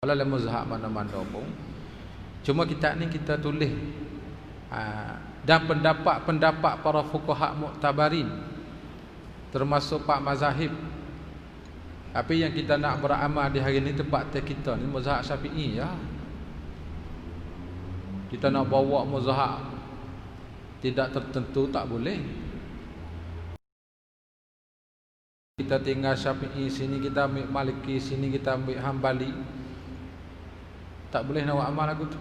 Walau dalam mazhab mana-mana pun, cuma kita ni kita tulis dan pendapat-pendapat para fuqaha mu'tabarin, termasuk pak mazahib. Tapi yang kita nak beramal di hari ni tempat kita ni mazhab Syafi'i ya. Kita nak bawa mazhab tidak tertentu tak boleh. Kita tinggal Syafi'i sini, kita ambil Maliki sini, kita ambil Hambali, tak boleh nak buat amal lagu tu.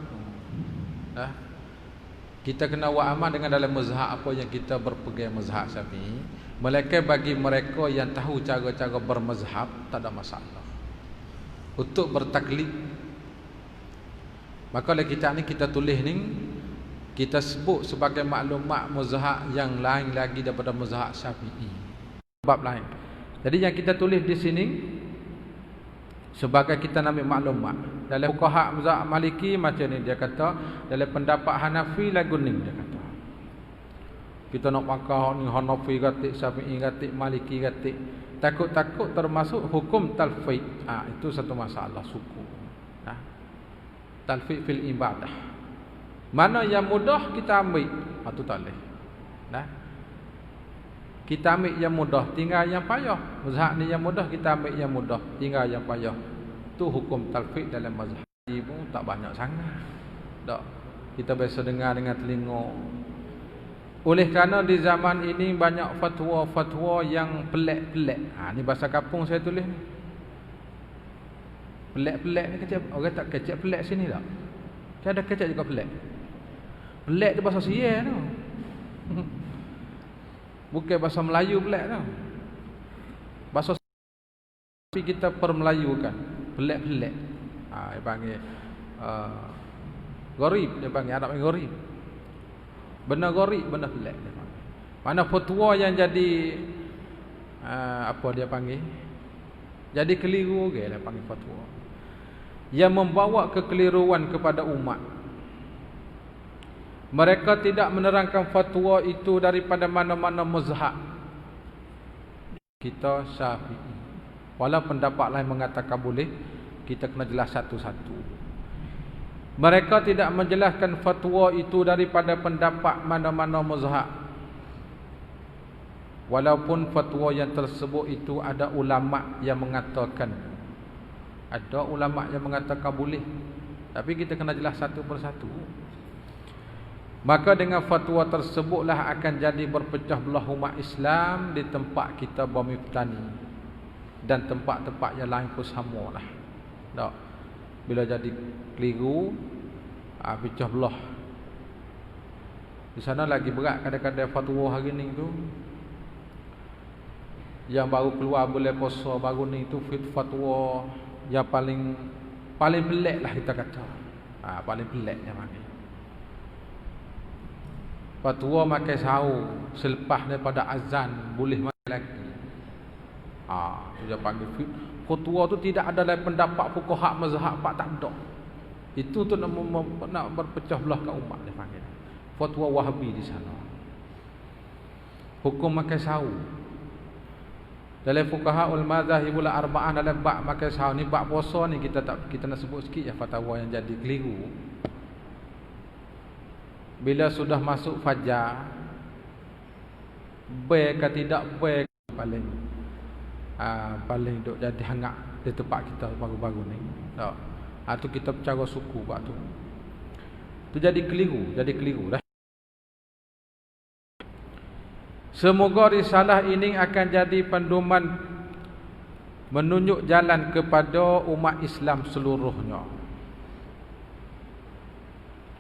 Kita kena buat amal dengan dalam mazhab apa yang kita berpegang mazhab Syafi'i. Melainkan bagi mereka yang tahu cara-cara bermazhab, tak ada masalah untuk bertaklid. Maka oleh kita ni kita tulis ni, kita sebut sebagai maklumat mazhab yang lain lagi daripada mazhab Syafi'i, bab lain. Jadi yang kita tulis di sini sebagai kita ambil maklumat. Dalam fuqaha mazhab Maliki macam ni dia kata, dalam pendapat Hanafi lagu ni dia kata. Kita nak pakai ni Hanafi gatik, Syafi'i gatik, Maliki gatik, takut-takut termasuk hukum talfiq. Itu satu masalah suku. Talfiq fil ibadah. Mana yang mudah kita ambil, itu tak boleh. Kita ambil yang mudah, tinggal yang payah. Mazhab ni yang mudah, kita ambil yang mudah, tinggal yang payah. Tu hukum talfiq dalam mazhab pun tak banyak sangat. Tak. Kita biasa dengar dengan telinga. Oleh kerana di zaman ini banyak fatwa-fatwa yang pelik-pelik. Ni bahasa kampung saya tulis ni. Pelik-pelik ni kecil. Orang tak kecil pelik sini tak? Ada kecil juga pelik. Pelik tu bahasa Siam tu. Bukan bahasa Melayu pelik tu. Bahasa tapi kita permelayukan. Pelik-pelik. Dia panggil gharib, dia panggil Arab panggil gharib. Benar gharib, benar pelik dia panggil. Mana fatwa yang jadi apa dia panggil? Jadi keliru ke dia panggil fatwa. Yang membawa kekeliruan kepada umat. Mereka tidak menerangkan fatwa itu daripada mana-mana mazhab. Kita Syafi'i. Walau pendapat lain mengatakan boleh, kita kena jelas satu-satu. Mereka tidak menjelaskan fatwa itu daripada pendapat mana-mana mazhab. Walaupun fatwa yang tersebut itu ada ulama yang mengatakan, ada ulama yang mengatakan boleh, tapi kita kena jelas satu persatu. Maka dengan fatwa tersebutlah akan jadi berpecah belah umat Islam di tempat kita bumi petani dan tempat-tempat yang lain pun sama lah. Tak. Bila jadi keliru, pecah belah. Di sana lagi berat kadang-kadang fatwa hari ni tu. Yang baru keluar boleh puasa baru ni tu fatwa yang paling pelik lah kita kata. Paling pelik yang mana. Fatwa makan sahur selepas daripada azan boleh makan lagi. Dia panggil fatwa tu tidak ada dalam pendapat fuqaha mazhab pak tak ada. Itu tu nak berpecah belah kat umat dia panggil. Fatwa Wahabi di sana. Hukum makan sahur. Dalam fuqaha ul madzhabul arba'ah dalam bab makan sahur ni, bab puasa ni kita nak sebut sikit ya fatwa yang jadi keliru. Bila sudah masuk fajar, baik ke tidak baik, paling duk jadi hangat di tempat kita baru-baru ni. Tak. Tu kita bercara suku buat tu. Tu jadi keliru dah. Semoga risalah ini akan jadi panduan menunjuk jalan kepada umat Islam seluruhnya.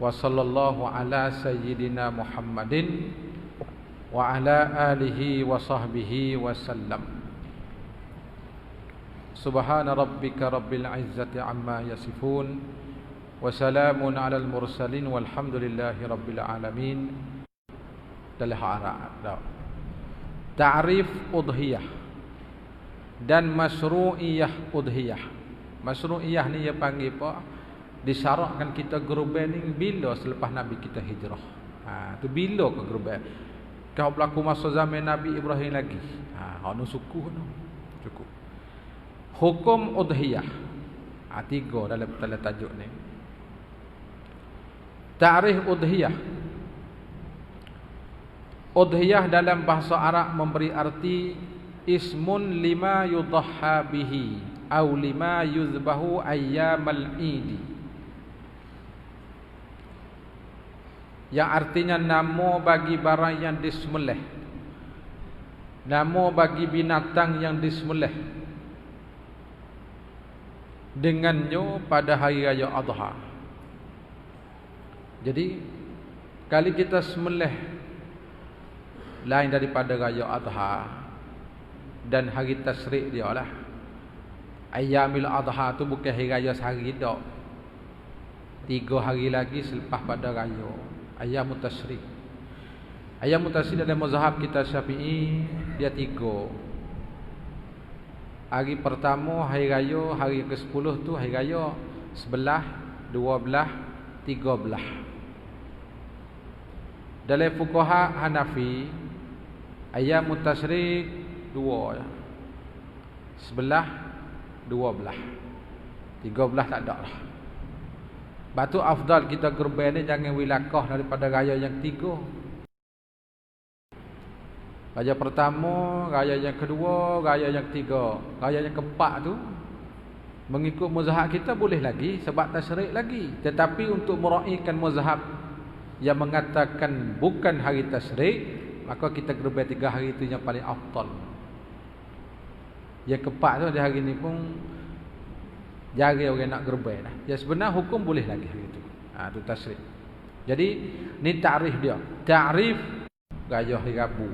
Wa sallallahu ala sayyidina Muhammadin wa ala alihi wa sahbihi wa sallam. Subhana rabbika rabbil izzati amma yasifun wa salamun alal mursalin walhamdulillahi rabbil alamin. Dalam Arab. Ta'rif udhiyah dan masyru'iyah udhiyah. Masyru'iyah ni dia panggil apa? Disyaratkan kita gerubah ni bila selepas Nabi kita hijrah. Tu bila ke gerubah? Kau berlaku masa zaman Nabi Ibrahim lagi. Anu suku tu. Cukup. Hukum udhiyah. Tiga dalam tajuk ni. Ta'rif udhiyah. Udhiyah dalam bahasa Arab memberi arti ismun lima yudhha bihi au lima yuzbahu ayyamal idi. Yang artinya nama bagi barang yang disembelih, nama bagi binatang yang disembelih dengannya pada hari raya Adha. Jadi kali kita sembelih lain daripada raya Adha dan hari tasyrik dia lah. Ayyamil Adha tu bukan hari raya sehari dak. 3 hari lagi selepas pada raya. Ayyamut tasyrik. Ayyamut tasyrik dalam mazhab kita Syafi'i dia 3. Hari pertama hari raya, hari ke-10 tu hari raya 11, 12, 13. Dalam fuqaha Hanafi ayyamut tasyrik 2 je. 11, 12. 13 tak ada lah. Batu afdal kita gerban ni jangan wilakah daripada raya yang 3. Raya pertama, raya yang kedua, raya yang 3. Raya yang keempat tu mengikut mazhab kita boleh lagi sebab tasyrik lagi. Tetapi untuk meraihkan mazhab yang mengatakan bukan hari tasyrik, maka kita gerban 3 hari itu yang paling afdal. Yang keempat tu di hari ni pun jarang orang nak gerban dah. Ya sebenarnya hukum boleh lagi hari itu. Tu tasyrik. Jadi ni takrif dia. Takrif raya hari Rabu.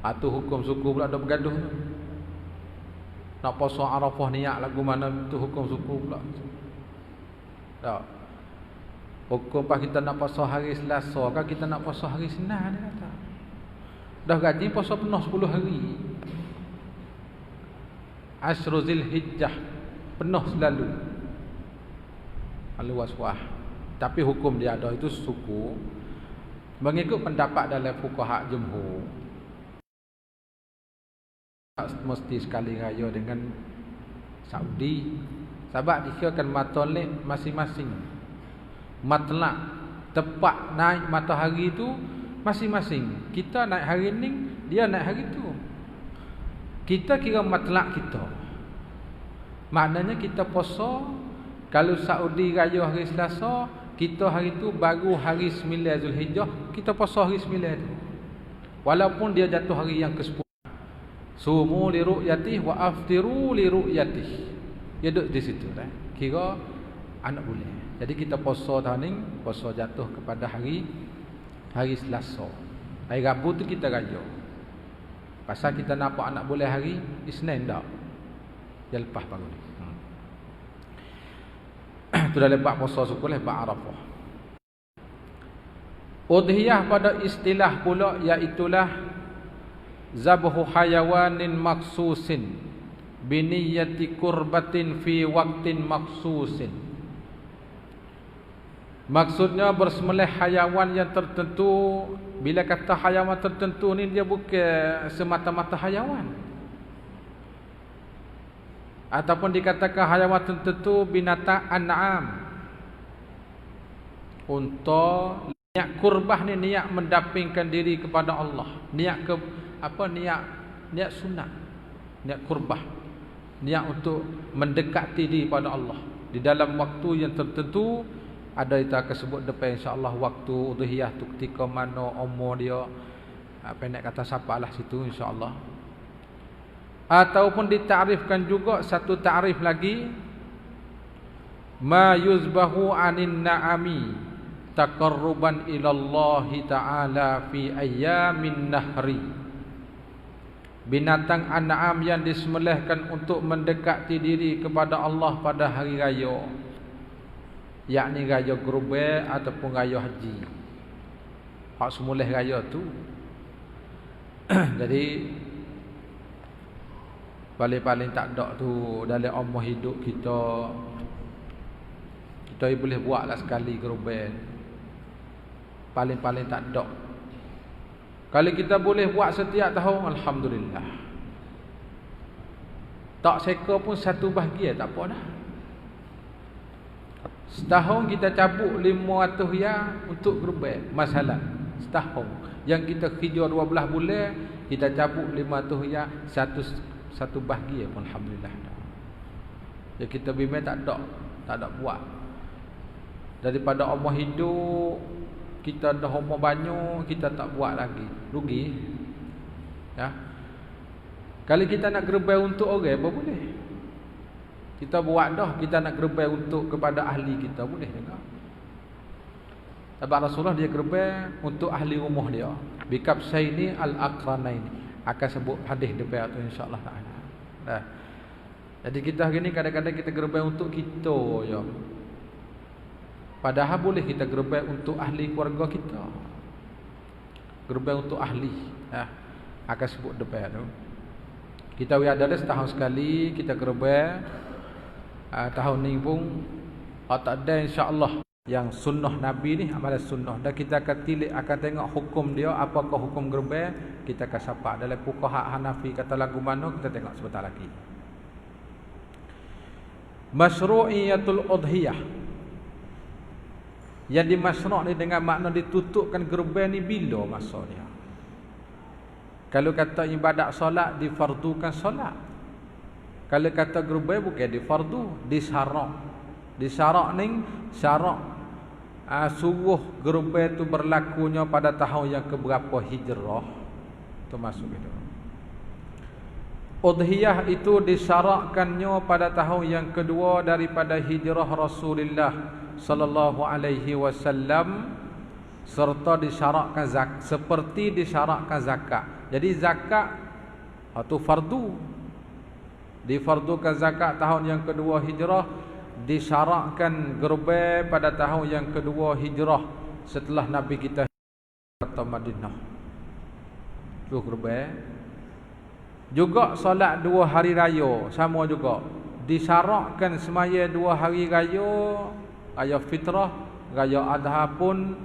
Tu hukum suku pula ada bergaduh tu. Nak puasa Arafah niat lagu mana tu hukum suku pula. Tak. Hukum pas kita nak puasa hari Selasa kan kita nak puasa hari Senin dia kata. Dah gaji puasa penuh 10 hari. Asru Zulhijjah penuh selalu. Al-waswah. Tapi hukum dia ada itu suku mengikut pendapat dalam fuqaha jumhur. Mesti sekali raya dengan Saudi sebab dikirakan matolek masing-masing. Matlak tepat naik matahari itu masing-masing. Kita naik hari ni, dia naik hari tu. Kita kira matlak kita. Maknanya kita puasa. Kalau Saudi raya hari Selasa, kita hari tu baru hari 9 Zulhijjah, kita puasa hari 9 tu. Walaupun dia jatuh hari yang ke-10. Sumu li ru'yatih wa aftiru li ru'yatih. Dia duduk di situ dah. Kira anak boleh. Jadi kita puasa tahun ni, puasa jatuh kepada hari Selasa. Hari Rabu tu kita raya. Pasal kita nampak anak boleh hari Isnin dah. Dia lepas baru ni. Tu dah lepas puasa suku lepas Arafah. Udhiyah pada istilah pula iaitulah zabhu hayawanin maksusin biniyati kurbatin fi waktin maksusin. Maksudnya bersembelih hayawan yang tertentu. Bila kata hayawan tertentu ni dia bukan semata-mata hayawan, ataupun dikatakan hayawan tertentu binatang an'am. Untuk niat kurbah ni niat mendapingkan diri kepada Allah. Niat ke niat sunat, niat kurbah, niat untuk mendekati diri pada Allah di dalam waktu yang tertentu. Ada kita akan sebut depan insya-Allah waktu udhiyah tu ketika mana umur dia, pendek kata siapalah situ insya-Allah. Ataupun ditakrifkan juga satu takrif lagi, ma yuzbahu anin na'ami taqarruban ila Allah taala fi ayyamin nahri. Binatang an'am yang disembelihkan untuk mendekati diri kepada Allah pada hari raya, yakni raya Kurban ataupun raya haji. Hak semulih raya tu. Jadi paling-paling tak ada tu dalam umur hidup kita. Kita boleh buatlah sekali Kurban. Paling-paling tak ada. Kalau kita boleh buat setiap tahun, alhamdulillah. Tak seka pun satu bahagian tak apa dah. Setahun kita cabut 500 ya untuk gerbek masalah. Setahun. Yang kita kerja 12 bulan, kita cabut 500 ya satu bahagia pun alhamdulillah. Ya kita bimbing tak ada buat. Daripada Allah hidup, kita dah umur banyak, kita tak buat lagi. Rugi. Ya. Kalau kita nak gerbek untuk orang, apa boleh? Kita buat dah, kita nak gerbek untuk kepada ahli kita, boleh juga. Sebab Rasulullah dia gerbek untuk ahli rumah dia. Bikab saini al-aqranain. Akan sebut hadis depan tu insya-Allah taala. Dah. Jadi kita hari ni kadang-kadang kita gerbek untuk kita je. Padahal boleh kita gerbek untuk ahli keluarga kita. Gerbek untuk ahli. Akan sebut depan tu. Kita ada setahun sekali kita gerbek. Tahun ni pun tak ada insya-Allah yang sunnah Nabi ni, amalan sunnah. Dan kita akan tengok hukum dia, apakah hukum gerbek, kita akan sapa dalam fuqaha Hanafi kata lagu mana, kita tengok sebentar lagi. Masyru'iyatul udhiyah. Yang dimasyru' ni dengan makna ditutupkan gerbek ni bila masa dia. Kalau kata ibadat solat, difardukan solat. Kalau kata gerbek bukan difardu, disyarak. Disyarak ni syarak suruh gerbek tu berlakunya pada tahun yang keberapa hijrah. Itu masuk itu. Udhiyah itu disyarakkannya pada tahun yang kedua daripada hijrah Rasulullah sallallahu alaihi wasallam, serta disyarakkan zakat, seperti disyarakkan zakat. Jadi zakat itu fardu. Difardukan zakat tahun yang kedua hijrah, disyarakkan gerbek pada tahun yang kedua hijrah setelah Nabi kita ke Madinah. Tu gerbek. Juga solat 2 hari raya sama juga. Disyarakkan semaya 2 hari raya, raya fitrah, raya adha pun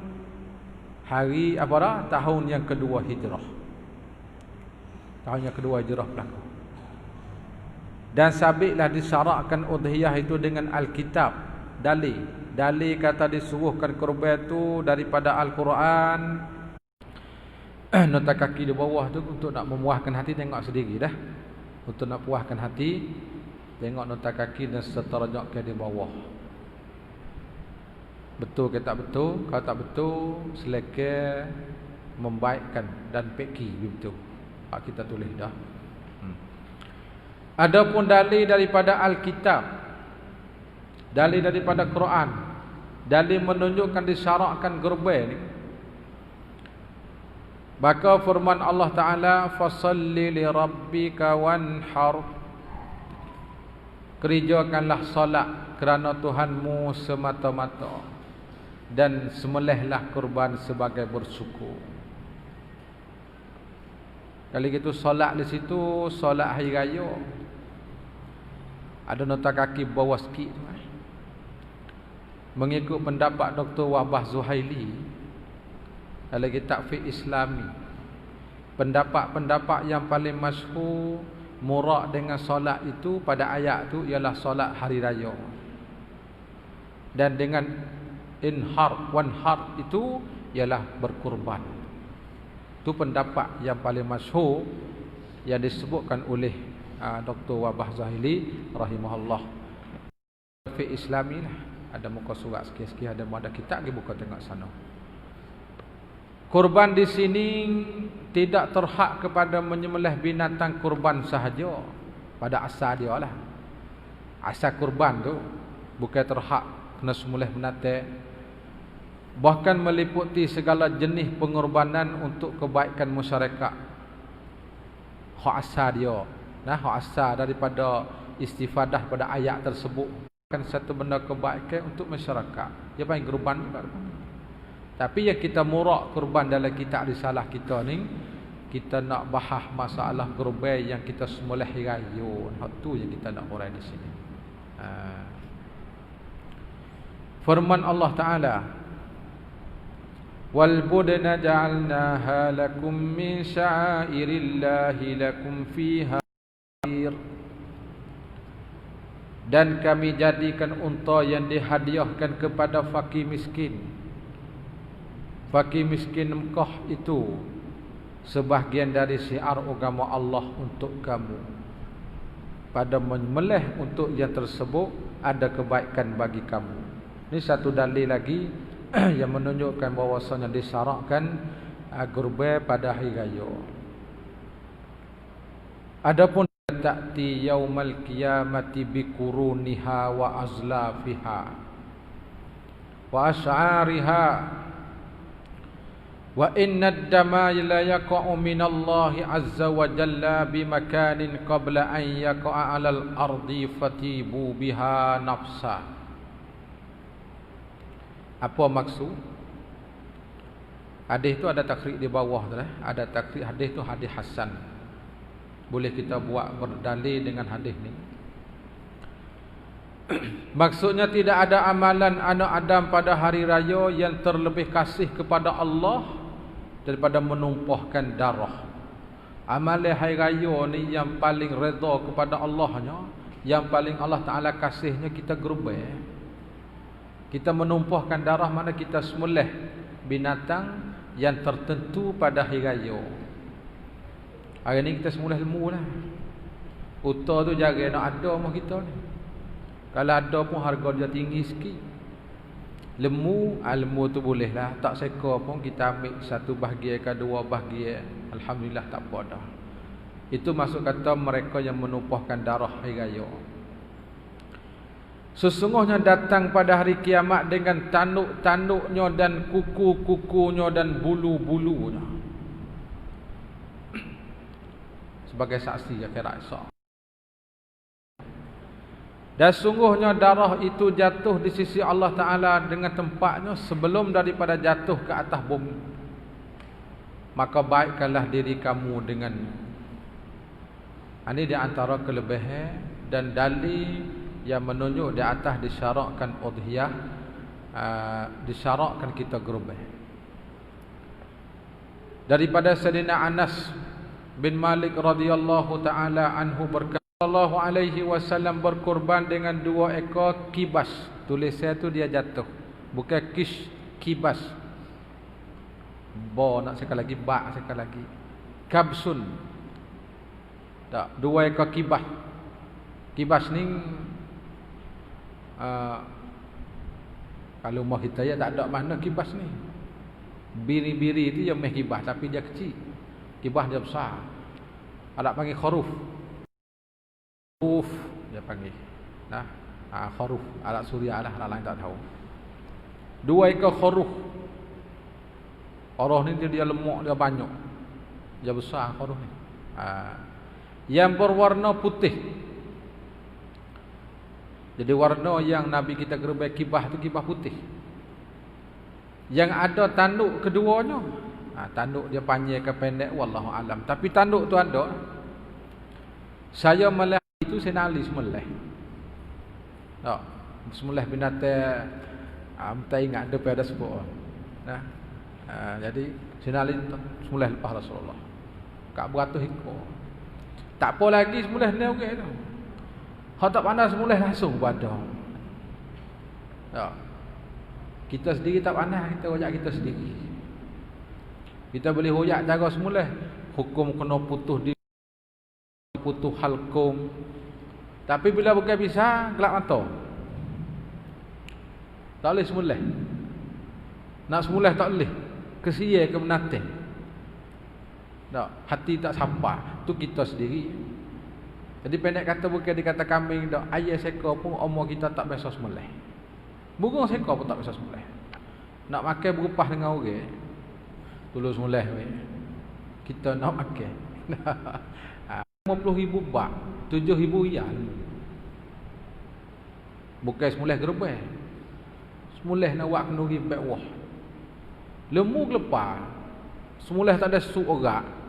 hari apa dah? Tahun yang kedua hijrah. Tahun yang kedua hijrah berlaku. Dan sabitlah disyarakkan udhiyah itu dengan Alkitab, dalil. Dalil kata disuruhkan kurban itu daripada Al-Quran. Nota kaki di bawah tu untuk nak memuaskan hati, tengok sendiri dah. Untuk nak puaskan hati, tengok nota kaki dan seterusnya di bawah. Betul ke tak betul? Kalau tak betul, seleka membaikkan dan peki begitu. Kita tulis dah. Adapun dalil daripada Alkitab, dalil daripada Quran, dalil menunjukkan disyarakkan gerbek ni. Maka firman Allah Ta'ala, fasalli li rabbika wanhar. Kerjakanlah solat kerana Tuhanmu semata-mata, dan sembelihlah kurban sebagai bersyukur. Kali gitu solat di situ, solat hari raya. Ada nota kaki bawah sikit. Mengikut pendapat Dr. Wahbah Zuhaili dalam kitab Fiqh Islami, pendapat-pendapat yang paling masyhur murad dengan solat itu pada ayat itu ialah solat hari raya. Dan dengan wanhar itu ialah berkurban. Itu pendapat yang paling masyhur yang disebutkan oleh Dr. Wahbah Zuhaili rahimahullah. Fiqh Islami lah. Ada muka surat sikit-sikit, ada kitab kita buka tengok sana. Kurban di sini tidak terhad kepada menyembelih binatang kurban sahaja pada asal dia lah. Asal kurban tu bukan terhad kena sembelih binatang. Bahkan meliputi segala jenis pengorbanan untuk kebaikan masyarakat. Hak asal dia. Hak asal daripada istifadah pada ayat tersebut kan satu benda kebaikan untuk masyarakat. Dia panggil kurban. Tapi yang kita murak kurban dalam kitab risalah kita ni, kita nak bahas masalah kurban yang kita sembelih raya. Hak tu yang kita nak urai di sini. Firman Allah Ta'ala, wal budna ja'alnaha lakum min sya'airillahi lakum fiha. Dan kami jadikan unta yang dihadiahkan kepada fakir miskin. Fakir miskin Mekah itu sebahagian dari syiar agama Allah untuk kamu. Pada menyembelih untuk yang tersebut ada kebaikan bagi kamu. Ini satu dalil lagi yang menunjukkan bahawasanya disyaratkan kurban pada hari raya. Adapun ta'ti yaumal qiyamati biquruniha wa azlafiha wa asy'ariha wa inna ad-dama la yaqa'u minallahi azza wa jalla bimakanin qabla an yaqa'a 'alal ardi fatibu biha nafsa. Apa maksud? Hadis itu ada takrib di bawah tu, ada takrib hadis itu hadis hasan. Boleh kita buat berdalil dengan hadis ni. Maksudnya tidak ada amalan anak Adam pada hari raya yang terlebih kasih kepada Allah daripada menumpahkan darah. Amalan hari raya ni yang paling redha kepada Allahnya, yang paling Allah Ta'ala kasihnya kita gerubah. Kita menumpahkan darah, mana kita sembelih binatang yang tertentu pada hari raya. Hari ni kita sembelih lembu lah. Unta tu jaga nak ada mah kita ni. Kalau ada pun harga dia tinggi sikit. Lembu tu boleh lah. Tak seka pun kita ambil satu bahagian ke dua bahagian. Alhamdulillah tak apa dah. Itu masuk kata mereka yang menumpahkan darah hari raya. Sesungguhnya datang pada hari kiamat dengan tanduk-tanduknya dan kuku-kukunya dan bulu-bulunya. Sebagai saksi akhirat esok. Dan sungguhnya darah itu jatuh di sisi Allah Ta'ala dengan tempatnya sebelum daripada jatuh ke atas bumi. Maka baikkanlah diri kamu dengannya. Ini di antara kelebihan dan dalil yang menunjuk di atas disyaratkan udhiyah, disyaratkan kita gerubah. Daripada Sayyidina Anas bin Malik radhiyallahu taala anhu berkata, sallallahu alaihi wasallam berkorban dengan 2 ekor kibas. Tulisan tu dia jatuh, bukan kibas. Nak sekali lagi, sekali lagi. Kabsun. Tak, 2 ekor kibas. Kibas ni kalau mau kita ya tak ada mana kibas ni. Biri-biri itu yang meh kibas, tapi dia kecil. Kibas dia besar. Ada panggil khuruf. Khuruf dia panggil. Nah, khuruf. Alat suria lah, orang lain tak tahu. 2 ekor khuruf. Khuruf ni dia lemak, dia banyak. Dia besar khuruf ni. Yang berwarna putih. Jadi warna yang Nabi kita gerubah kibah tu kibah putih. Yang ada tanduk keduanya. Tanduk dia panjang ke pendek wallahu alam. Tapi tanduk tu ada. Saya melih itu saya nali semelih. Tak. Semelih binatang tak ingat ada pada sebut. Nah. Jadi saya nali semelih lepas Rasulullah. Kak beratus ekor. Tak apa lagi semelih ni okey tu. Hak tak pandai semulih langsung pada. Ya. Kita sendiri tak pandai, kita hoyak kita sendiri. Kita boleh hoyak cara semulih. Hukum kena putus di putus halkum. Tapi bila bukan bisa, gelap mata. Tak boleh semulih. Nak semulih tak boleh. Kesia ke menatih. Tak, hati tak sampai. Tu kita sendiri. Jadi pendek kata bukan dikata kambing dak, ayah sekor pun umur kita tak biasa sembelih. Burung sekor pun tak biasa sembelih. Nak makan berupah dengan orang. Tulus sembelih we. Kita nak makan. 50,000 bak, 7,000 riyal. Bukan sembelih gerubah. Sembelih nak buat kenduri bek wah. Lembu gelepar. Sembelih tak ada sup orak.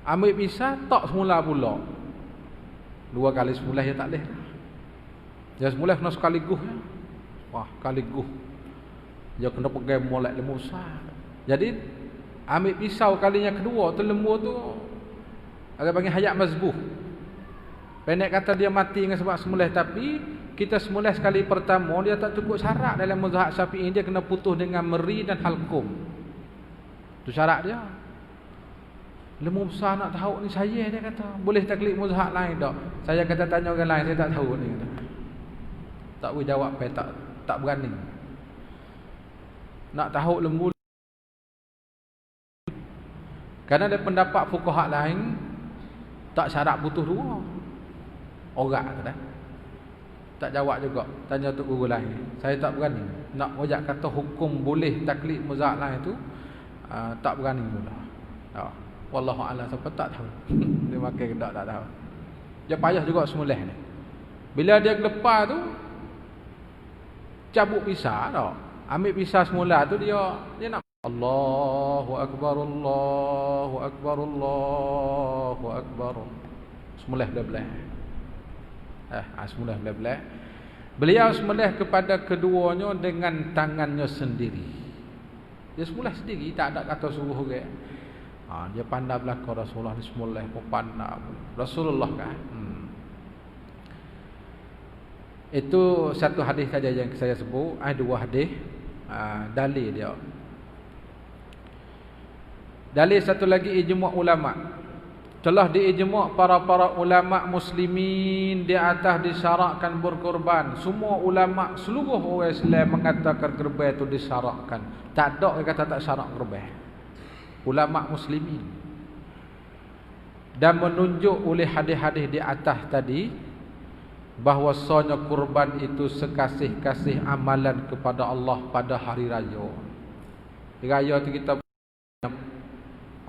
Ambil pisah, tak semula pula. 2 kali semula ya tak boleh. Dia semula kena sekali guh. Wah, kali guh. Dia kena pegang molek lembu besar. Jadi, ambil pisau kalinya kedua tu lembu tu agak panggil hayat mazbuh. Pendek kata dia mati dengan sebab sembelih, tapi kita sembelih sekali pertama dia tak cukup syarat dalam mazhab Syafi'i, dia kena putus dengan meri dan halqum. Tu syarat dia. Lemu besar nak tahu ni saya, dia kata. Boleh taklid mazhab lain tak? Saya kata tanya orang lain, saya tak tahu ni. Tak boleh jawab, tak berani. Nak tahu lembu. Kerana ada pendapat fuqaha lain tak syarat putus dua. Orang kata. Tak jawab juga. Tanya tu guru lain. Saya tak berani. Nak ojak kata hukum boleh taklid mazhab lain tu, tak berani pula. Wallahu a'lam, siapa tak tahu. Dia makan ke tak tahu. Dia payah juga sembelih ni. Bila dia lepas tu cabut pisah tau. Ambil pisah semula tu dia nak Allahu akbar, Allahu akbar, Allahu akbar. Sembelih belah-belah. Sembelih belah-belah. Beliau sembelih kepada keduanya dengan tangannya sendiri. Dia sembelih sendiri, tak ada kata suruh orang. Dia pandai belakang Rasulullah ni sembelih pun pandai. Rasulullah kan. Itu satu hadis saja yang saya sebut. Ada dua hadis dalil dia. Dalil satu lagi ijma' ulama. Telah diijma' para ulama muslimin di atas disyaratkan berkorban. Semua ulama seluruh orang Islam mengatakan korban itu disyaratkan. Tak ada yang kata tak syarat korban. Ulama muslimin. Dan menunjuk oleh hadis-hadis di atas tadi bahwasanya kurban itu sekasih-kasih amalan kepada Allah pada hari raya. Raya itu kita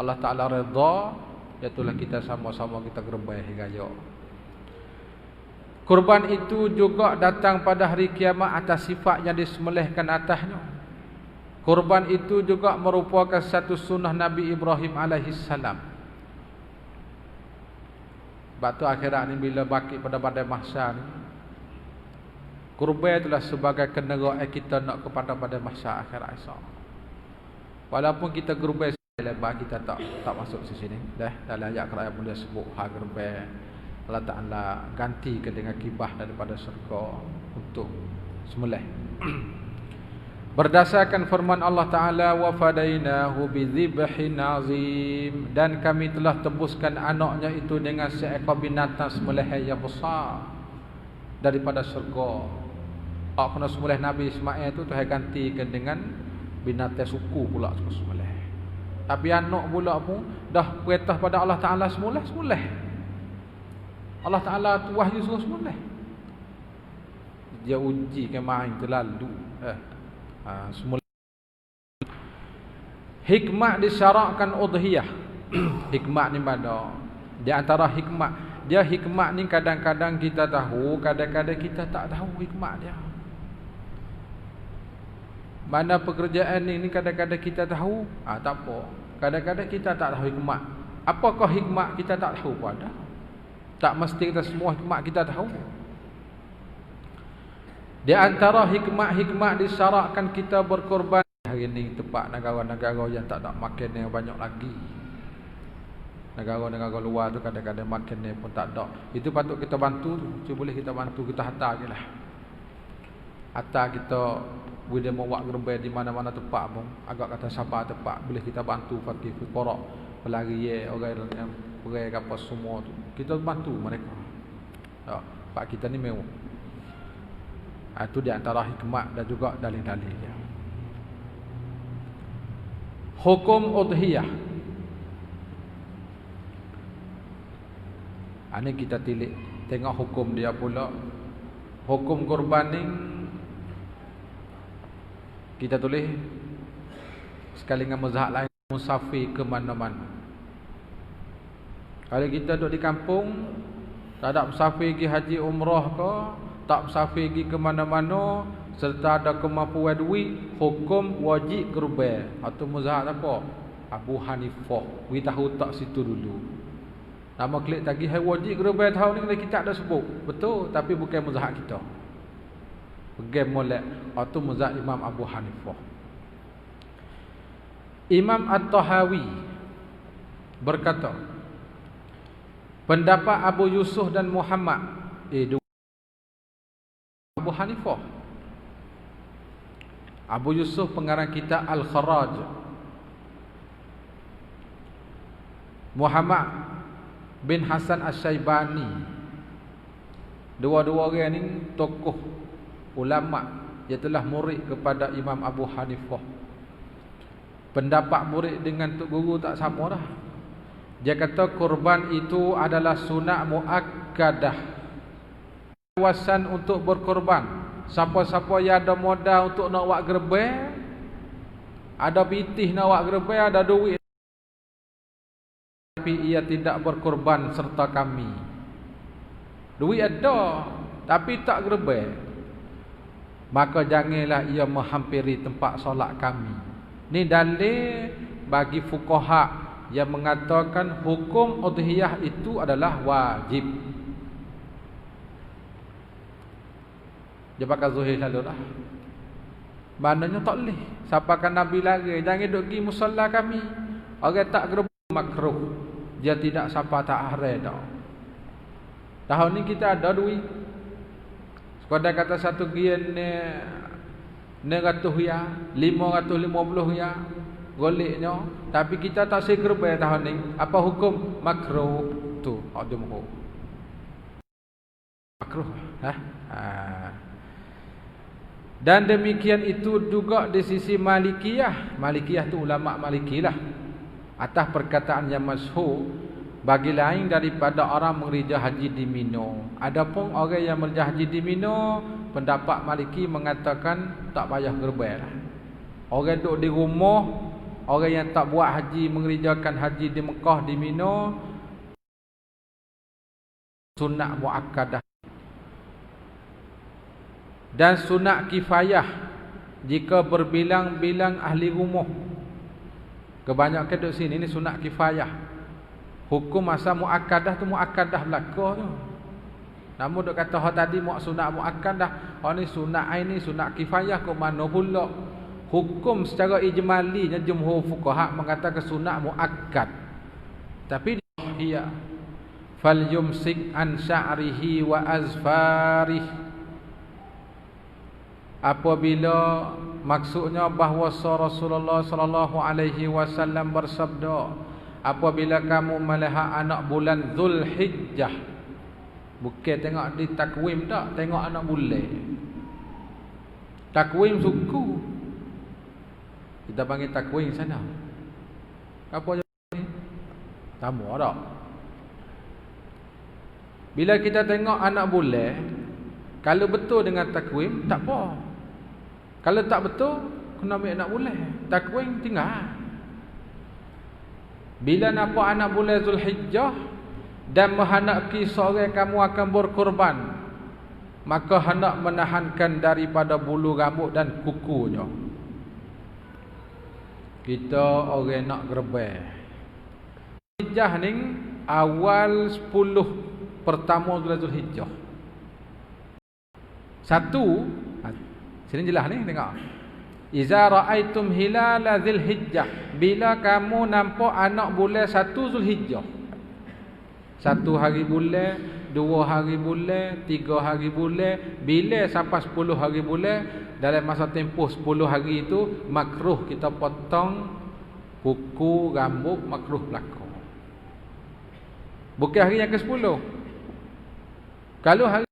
Allah Ta'ala redha, itulah kita sama-sama kita gerbai hari raya. Kurban itu juga datang pada hari kiamat atas sifat yang disembelihkan atasnya. Kurban itu juga merupakan satu sunnah Nabi Ibrahim alaihissalam. Batu akhirat ni bila baki pada badai mahsyar ni, kurban itulah sebagai kenderaan kita nak kepada badai mahsyar akhirat esok. Walaupun kita kurban lebar, kita tak masuk di sini. Dalam ayat kerajaan pun dia sebut hak kurban Allah Ta'ala gantikan dengan kibah daripada syurga untuk sembelih. Berdasarkan firman Allah Ta'ala, wa fadainahu bidzibhin azim, dan kami telah tebuskan anaknya itu dengan seekor binatang sembelihan yang besar daripada syurga. Kena sembelih Nabi Ismail itu Tuhan gantikan dengan binatang suku pula sembelih. Tapi anak pula pun dah perintah pada Allah Ta'ala sembelih. Allah Ta'ala tu wahyu suruh sembelih. Dia uji ke main terlalu. Semula hikmah disyaratkan udhiyah. Hikmah ni mana? Di antara hikmah, dia hikmah ni kadang-kadang kita tahu, kadang-kadang kita tak tahu hikmah dia. Mana pekerjaan ni kadang-kadang kita tahu, tak apa. Kadang-kadang kita tak tahu hikmah. Apakah hikmah kita tak tahu pun ada. Tak mesti kita semua hikmah kita tahu. Di antara hikmah-hikmah disyaratkan kita berkorban. Hari ini tempat negara-negara yang tak ada makan yang banyak lagi. Negara-negara luar tu kadang-kadang makan pun tak ada. Itu patut kita bantu tu. Cuba boleh kita bantu, kita hantar je lah. Hantar kita, bila mau buat gerbai di mana-mana tempat pun, agak kata siapa tempat, boleh kita bantu fakir fuqara, pelari orang yang perai apa semua tu. Kita bantu mereka. Pak kita ni mewah. Itu di antara hikmah dan juga dalil-dalilnya. Hukum udhiyah. Ini kita tilik tengok hukum dia pula. Hukum kurban ni kita tulis sekali dengan mazhab lain, musafir ke mana-mana. Kalau kita duduk di kampung, tak ada musafir pergi haji umrah ke, tak musafir pergi ke mana-mana, serta ada kemampuan duit, hukum wajib kurban. Atau mazhab apa? Abu Hanifah. Beritahu tak situ dulu. Nama klik tadi hai wajib kurban tahun ni kita ada sebut. Betul, tapi bukan mazhab kita. Pergi molek atau mazhab Imam Abu Hanifah. Imam At-Tahawi berkata, Pendapat Abu Yusuf dan Muhammad, Abu Hanifah. Abu Yusuf pengarang kitab Al-Kharaj. Muhammad bin Hasan Asy-Syaibani. Dua-dua orang ni tokoh ulama, dia telah murid kepada Imam Abu Hanifah. Pendapat murid dengan tok guru tak sama dah. Dia kata kurban itu adalah sunat muakkadah. Kawasan untuk berkorban. Siapa-siapa yang ada modal untuk nak buat gerbang, ada pitih nak buat gerbang, ada duit, tapi ia tidak berkorban serta kami. Duit ada, tapi tak gerbang, maka janganlah ia menghampiri tempat solat kami. Ni dalil bagi fuqaha yang mengatakan hukum udhiyah itu adalah wajib. Dia pakai zuhir lalu lah. Maknanya tak boleh. Siapakan Nabi lagi, jangan duduk pergi musalla kami. Orang tak gerbang makruh. Dia tidak siapa tak haram dah. Tahun ni kita ada duit. Sekadar kata satu gian ni 900 ya, 550 ya goleknya, tapi kita tak sih gerbang tahun ni. Apa hukum? Makruh tu. Ada makruh. Makruh, Dan demikian itu juga di sisi Malikiyah. Malikiyah tu ulama Maliki lah. Atas perkataan yang masyhur, bagi lain daripada orang mengerja haji di Mina. Adapun orang yang mengerja haji di Mina, pendapat Maliki mengatakan tak payah gerbang lah. Orang duduk di rumah, orang yang tak buat haji, mengerjakan haji di Mekah, di Mina, sunat muakkadah. Dan sunat kifayah jika berbilang-bilang ahli rumah. Kebanyakan duduk sini ni sunat kifayah. Hukum masa muakkadah tu muakkadah belaka tu. Namun duk kata hak tadi sunat muakkadah, ni sunat ain ni sunat kifayah ke mana pula? Hukum secara ijmalinya jumhur fuqaha mengatakan sunat muakkad. Tapi dia fal yumsik an sya'rihi wa azfarih. Apabila maksudnya bahawa Rasulullah sallallahu alaihi wasallam bersabda, apabila kamu melihat anak bulan Zulhijjah, bukan tengok di takwim tak, tengok anak bulan. Takwim suku, kita panggil takwim sana. Apa ni? Tamu tak? Bila kita tengok anak bulan, kalau betul dengan takwim tak apa. Kalau tak betul, kena ambil anak bulan. Takwim tinggal. Bila nampak anak bulan Zulhijjah dan menghendaki seorang kamu akan berkorban, maka hendak menahankan daripada bulu rambut dan kukunya. Kita orang nak gerbang. Zulhijjah ni awal 10 pertama bulan Zulhijjah. Satu, sini jelas ni tengok. Iza ra'aitum hilala Zulhijjah, bila kamu nampak anak bulan 1 Zulhijjah. 1 hari bulan, 2 hari bulan, 3 hari bulan, bila sampai 10 hari bulan, dalam masa tempoh 10 hari itu makruh kita potong kuku, rambut, makruh berlaku. Bukan hari yang ke-10. Kalau hari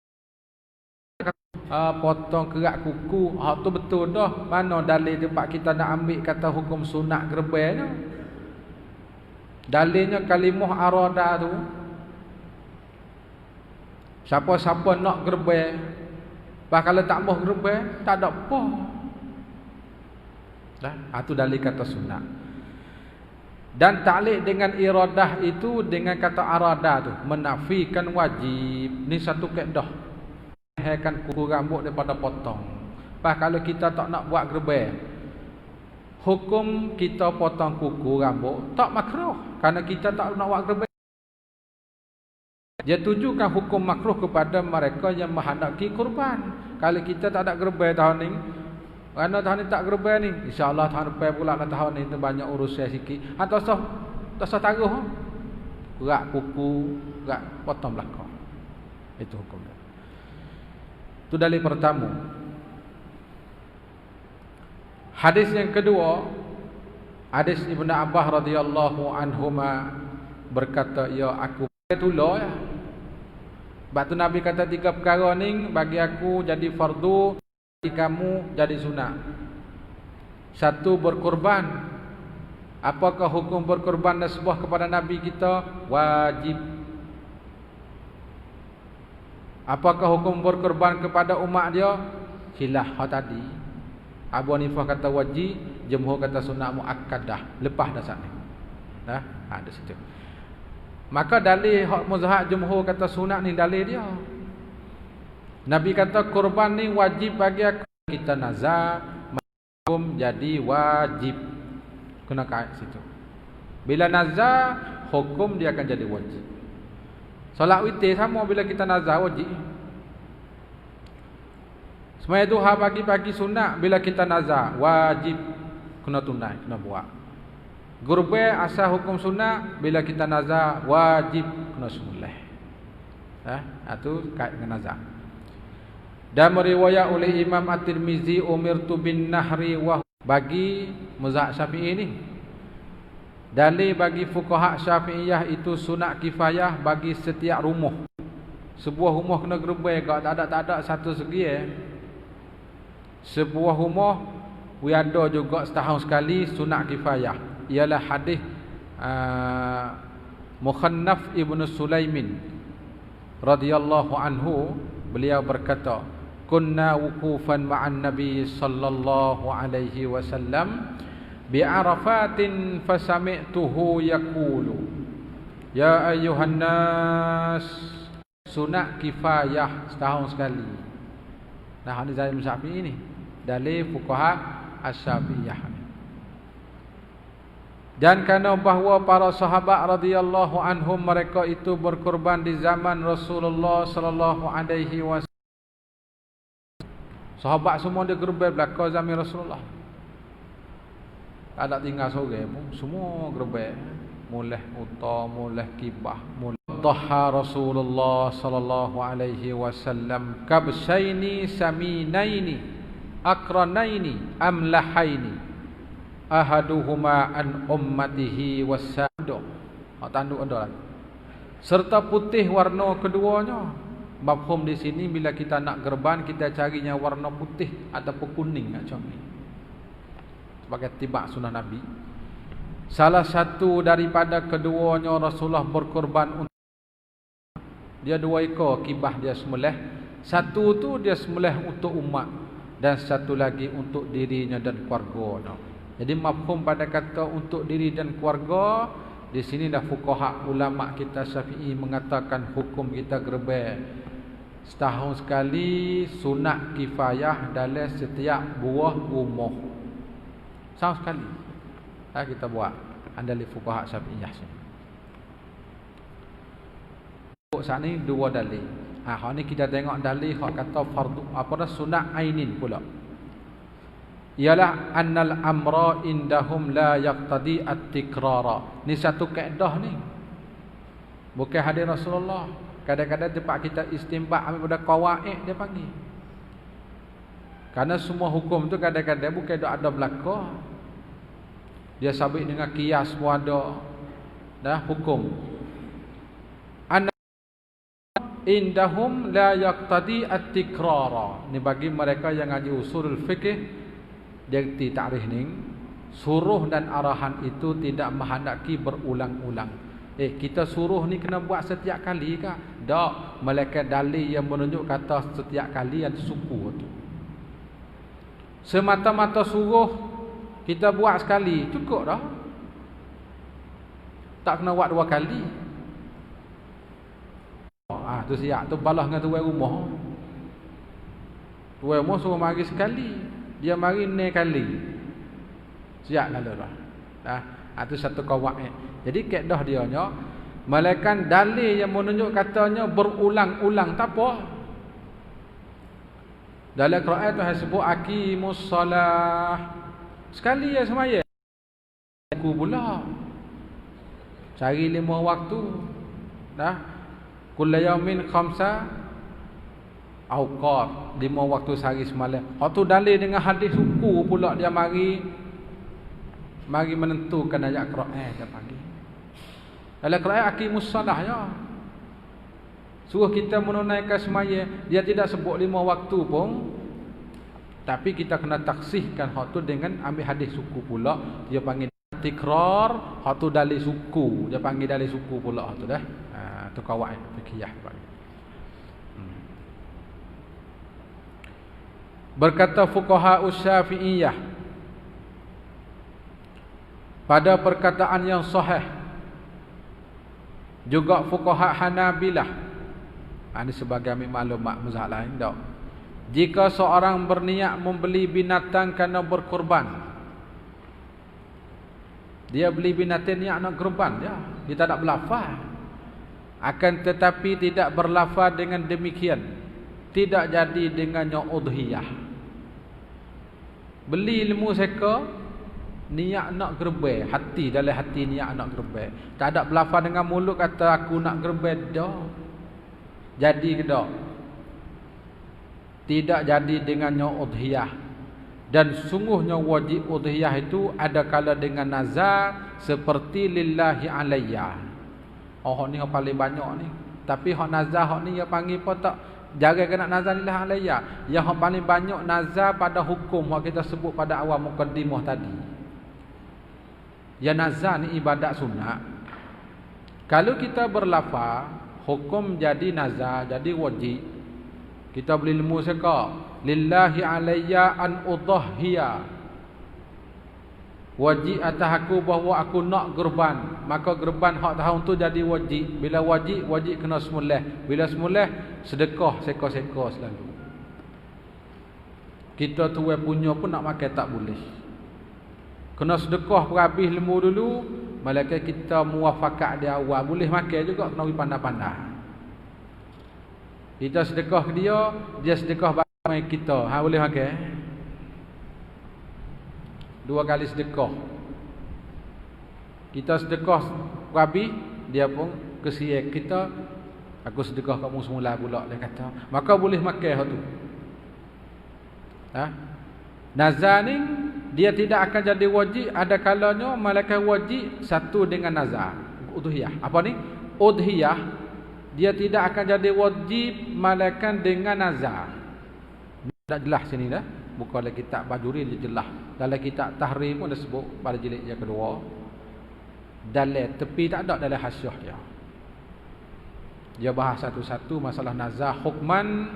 potong kerak kuku, tu betul dah. Mana dalil tempat kita nak ambil kata hukum sunat gerbang tu? Dalilnya kalimah arada tu. Siapa-siapa nak gerbang, kalau tak mau gerbang, tak ada apa. Tu dalil kata sunat. Dan ta'liq dengan iradah itu dengan kata arada tu menafikan wajib. Ni satu kaedah. Kan kuku rambut daripada potong. Kalau kita tak nak buat gerbang, hukum kita potong kuku rambut tak makruh, kerana kita tak nak buat gerbang. Dia tujukan hukum makruh kepada mereka yang menghendaki kurban. Kalau kita tak ada gerbang tahun ni, kerana tahun ni tak gerbang ni, insya-Allah tahun depan pula lah tahun ni banyak urusan sikit. Tak usah taruh. rak kuku, rak potong belakang. Itu hukum dia. Itu dalil pertama. Hadis yang kedua, hadis Ibnu Abbas radhiyallahu anhuma berkata, ya aku tulah ya. Sebab tu Nabi kata 3 perkara ni bagi aku jadi fardu, bagi kamu jadi sunat. 1, berkorban. Apakah hukum berkorban nasbah kepada Nabi kita? Wajib. Apakah hukum berkorban kepada umat dia? Khilaf tadi. Abu Hanifah kata wajib, jumhur kata sunat muakkadah, lepas dah saat ni. Dah, ada situ. Maka dalil hak mazhab jumhur kata sunat ni dalil dia. Nabi kata korban ni wajib bagi aku. Kita nazar, hukum jadi wajib. Kena kait situ. Bila nazar, hukum dia akan jadi wajib. Solat witir sama bila kita nazar wajib. Semaya duha pagi-pagi sunat, bila kita nazar wajib, kena tunai, kena buat. Gurbe asal hukum sunat, bila kita nazar wajib, kena semulih. Itu kait dengan nazar. Dan meriwayat oleh Imam At-Tirmizi, umirtu bin nahri wa, bagi mazhab Syafi'i ni. Dalil bagi fuqaha Syafi'iyah itu sunat kifayah bagi setiap rumah. Sebuah rumah kena gerbai, tak ada satu segi Sebuah rumah ada juga setahun sekali sunat kifayah. Ialah hadis Mukhannaf Ibn Sulaimin radhiyallahu anhu, beliau berkata, kunna wukufan ma'an Nabi sallallahu alaihi wasallam bi Arafatin fasami'tuhu yaqulu ya ayyuhan nas, sunat kifayah setahun sekali. Nah, ini dalil Syafi'i ini, dalil fuqaha Asy-Syafi'iyah. Dan kerana bahawa para sahabat radhiyallahu anhum mereka itu berkorban di zaman Rasulullah sallallahu alaihi wasallam. Sahabat semua dia gerbai belaka zaman Rasulullah. Tak ada tinggal seorang pun, semua gerbai. Mulai uta, mulai kibah, mulai dhaha Rasulullah sallallahu alaihi wasallam kabshaini saminaini akranaini amlahaini ahaduhuma an ummatihi wasado. Tanduk ada. Serta putih warna keduanya. Mafhum di sini bila kita nak gerban, kita carinya warna putih ataupun kuning macam ni. Sebagai tibak sunnah Nabi. Salah satu daripada keduanya Rasulullah berkorban untuk dia 2 ekor kibah dia sembelih. Satu tu dia sembelih untuk umat dan satu lagi untuk dirinya dan keluarganya. Jadi mafhum pada kata untuk diri dan keluarga, di sini dah fuqaha ulama kita Syafi'i mengatakan hukum kita gerbai setahun sekali sunat kifayah dalam setiap buah rumah. Setahun sekali kita buat andali fuqaha Syafi'iyah sini. Saat ni 2 dalil. Hak ni kita tengok dalil hak kata fardu apa dah sunat ainin pula. Ialah annal amra indahum la yaqtadi at-tikrara. Ni satu kaedah ni. Bukan hadis Rasulullah. Kadang-kadang tempat kita istinbat ambil pada qawaid dia panggil. Karena semua hukum tu kadang-kadang bukan ada belaka. Dia sabit dengan qiyas pun ada. Dah hukum. Indahum la yaqtadi at-tikrara. Ni bagi mereka yang ngaji usulul fikih, dia reti takrif ni, suruh dan arahan itu tidak menghendaki berulang-ulang. Kita suruh ni kena buat setiap kali ke? Tak, malaikat dalil yang menunjuk kata setiap kali yang suku tu. Semata-mata suruh kita buat sekali cukup dah. Tak kena buat 2 kali. Tu siap tu balas dengan tuan rumah. Tuan rumah suruh mari sekali, dia mari 9 kali. Siap lalu dah. Tu satu kawaid. Jadi kaedah dia nya malaikat dalil yang menunjuk katanya berulang-ulang tak apa. Dalam Quran tu sebut aqimus solah. Sekali ya semaya. Aku pula. Cari 5 waktu. Dah. Kullu yaumin khamsa awqat, 5 waktu sehari semalam. Hak tu dalil dengan hadis suku pula dia mari menentukan ayat Quran dia panggil. Dalam Quran aqimus salah ya. Suruh kita menunaikan semaya, dia tidak sebut 5 waktu pun. Tapi kita kena taksihkan hak tu dengan ambil hadis suku pula. Dia panggil tikrar, hak tu dalil suku. Dia panggil dalil suku pula hak tu dah. Tu kawaid fikih panggil. Berkata fuqaha Syafi'iyah pada perkataan yang sahih, juga fuqaha Hanabilah, ini sebagai ambil maklumat mazhab lain tak. Jika seorang berniat membeli binatang kerana berkorban, dia beli binatang niat nak korban ya, dia tak ada berlafaz. Akan tetapi tidak berlafaz dengan demikian, tidak jadi dengannya udhiyah. Beli ilmu seka, niat nak gerbe, hati dalam hati niat nak gerbe. Tak ada berlafaz dengan mulut kata aku nak gerbe dah. Jadi ke dak? Tidak jadi dengannya udhiyah. Dan sungguhnya wajib udhiyah itu ada kala dengan nazar seperti lillahi alayya. Oh ni yang paling banyak ni. Tapi hak nazar hak ni dia panggil apa tak? Jarang kena nazar lillahi alayya. Yang hak paling banyak nazar pada hukum hak kita sebut pada awal mukaddimah tadi. Ya nazar ni ibadat sunat. Kalau kita berlafaz hukum jadi nazar, jadi wajib. Kita beli ilmu seka, lillahi alayya an udhhiya. Wajib atas aku bahawa aku nak gerban, maka gerban hak tahun tu jadi wajib. Bila wajib kena semulih. Bila semulih sedekah seka-seka selalu. Kita tuai punya pun nak makan tak boleh. Kena sedekah berhabis ilmu dulu, malaikat kita muafakat dia awal boleh makan juga, kena pandai-pandai. Kita sedekah ke dia, dia sedekah bagi kita. Boleh makan? 2 kali sedekah. Kita sedekah habis, dia pun kesian kita. Aku sedekah kamu semula pula, dia kata. Maka boleh makan hak tu. Nazar ni dia tidak akan jadi wajib. Ada kalanya malaikat wajib satu dengan nazar. Udhiyah. Apa ni? Udhiyah dia tidak akan jadi wajib malaikat dengan nazar. Tak jelas sini dah. Bukan dalam kitab Bajuri dia jelas. Dalam kitab Tahrim pun ada sebut pada jilid yang kedua. Dalam tepi tak ada dalam hasyiah dia. Dia bahas satu-satu masalah nazar hukman.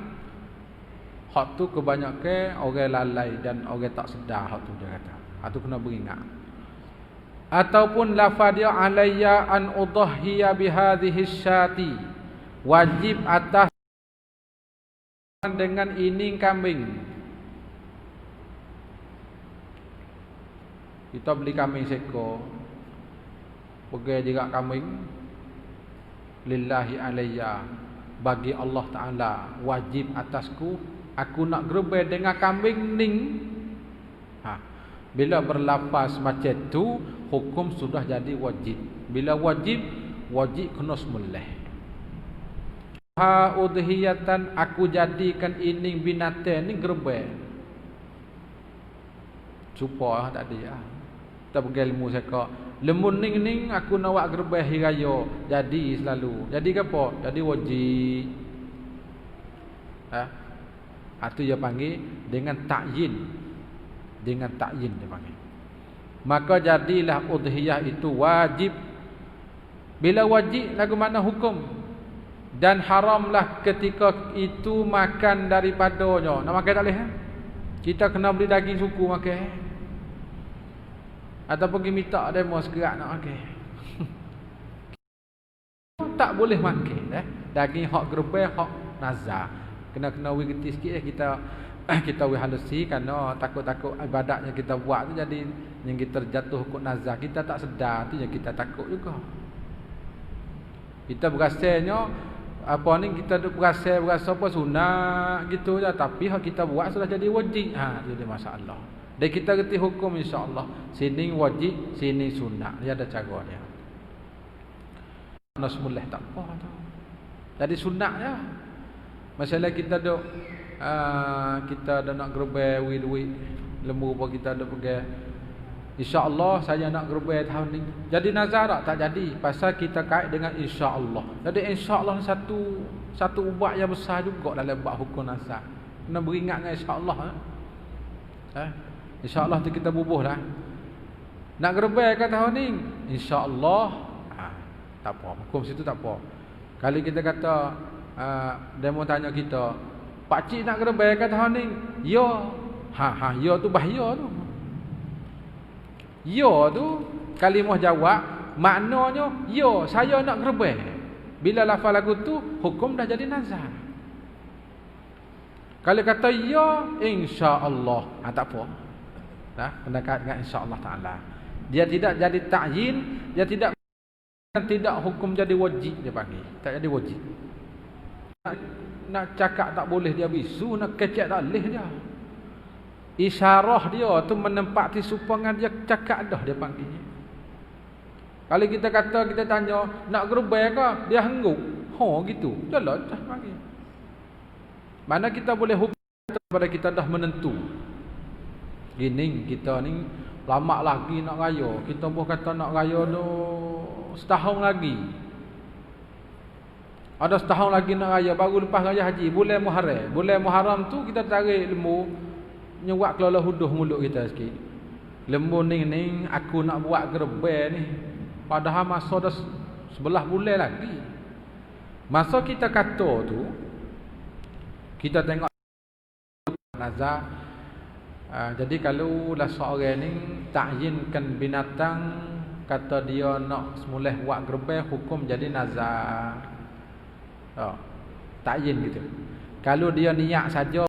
Hak tu kebanyakan orang lalai dan orang tak sedar hak tu dia kata. Hak tu kena beringat. Ataupun lafaz dia alayya an udhhiya bihadhihi syati. Wajib atas dengan ini kambing. Kita beli kambing seekor, pergi juga kambing lillahi alayya, bagi Allah Ta'ala wajib atasku, aku nak gerbe dengan kambing ning. Bila berlafaz macam tu, hukum sudah jadi wajib. Bila wajib kena semulih. Udhiyatan, aku jadikan ini binatang ni gerbe. Supaya tak ada. Kita pergi ilmu seka. Lemun ning aku nak buat gerbe hari raya. Jadi selalu. Jadi ke apa? Jadi wajib. Itu dia panggil dengan ta'yin. Dengan ta'yin dia panggil. Maka jadilah udhiyah itu wajib. Bila wajib lagu mana hukum? Dan haramlah ketika itu makan daripadanya. Nak makan tak boleh? Kita kena beli daging suku makan. Atau pergi minta demo segerak nak makan. Tak boleh makan. Daging hak gerbe, hak nazar. Kena wigiti sikit kita halusi kerana takut-takut ibadat yang kita buat tu jadi yang kita jatuh hukum nazar. Kita tak sedar tu yang kita takut juga. Kita berasanya apa ni, kita berasa apa sunat gitu je, tapi hak kita buat sudah jadi wajib. Jadi masalah. Dan kita reti hukum insya-Allah. Sini wajib, sini sunat. Dia ada cara dia. nak semulih tak apa tu. Jadi sunat ya. Masalah kita duk kita ada nak gerbai duit lembu apa kita ada pegang. InsyaAllah saya nak gerbai tahun ni. Jadi nazar tak jadi. Pasal kita kait dengan insyaAllah. Jadi insyaAllah satu ubat yang besar juga dalam bab hukum nazar. Kena beringat dengan insyaAllah. InsyaAllah tu kita bubuh dah. Nak gerbai ke tahun ni? InsyaAllah. Tak apa. Hukum situ tak apa. Kalau kita kata demo tanya kita, pakcik nak gerbai ke tahun ni? Ya. Ya tu bahaya tu. Ya tu kalimah jawab maknanya ya saya nak gerbai. Bila lafaz lagu tu hukum dah jadi nazar. Kalau kata ya insya-Allah, tak apa. Dah pendekat dengan insya-Allah taala. Dia tidak jadi ta'yin, dia tidak hukum jadi wajib dia panggil. Tak jadi wajib. Nak cakap tak boleh dia bisu, nak kecek tak boleh dia. Isyarah dia tu menempati supaya dia cakap dah dia panggilnya. Kalau kita kata kita tanya nak gerbai ke, dia hengguk. Gitu. Jalah dah panggil. Mana kita boleh hukum kepada kita dah menentu. Gini kita ni lama lagi nak raya. Kita pun kata nak raya tu setahun lagi. Ada setahun lagi nak raya baru lepas raya haji bulan Muharram. Bulan Muharram tu kita tarik lembu nyewak kelala huduh mulut kita sikit. Lembu ni aku nak buat gerbai ni. Padahal masa dah 11 bulan lagi. Masa kita kata tu kita tengok nazar. Jadi kalau lah seorang ni ta'yinkan binatang kata dia nak semulih buat gerbai hukum jadi nazar. Ta'yin gitu. Kalau dia niat saja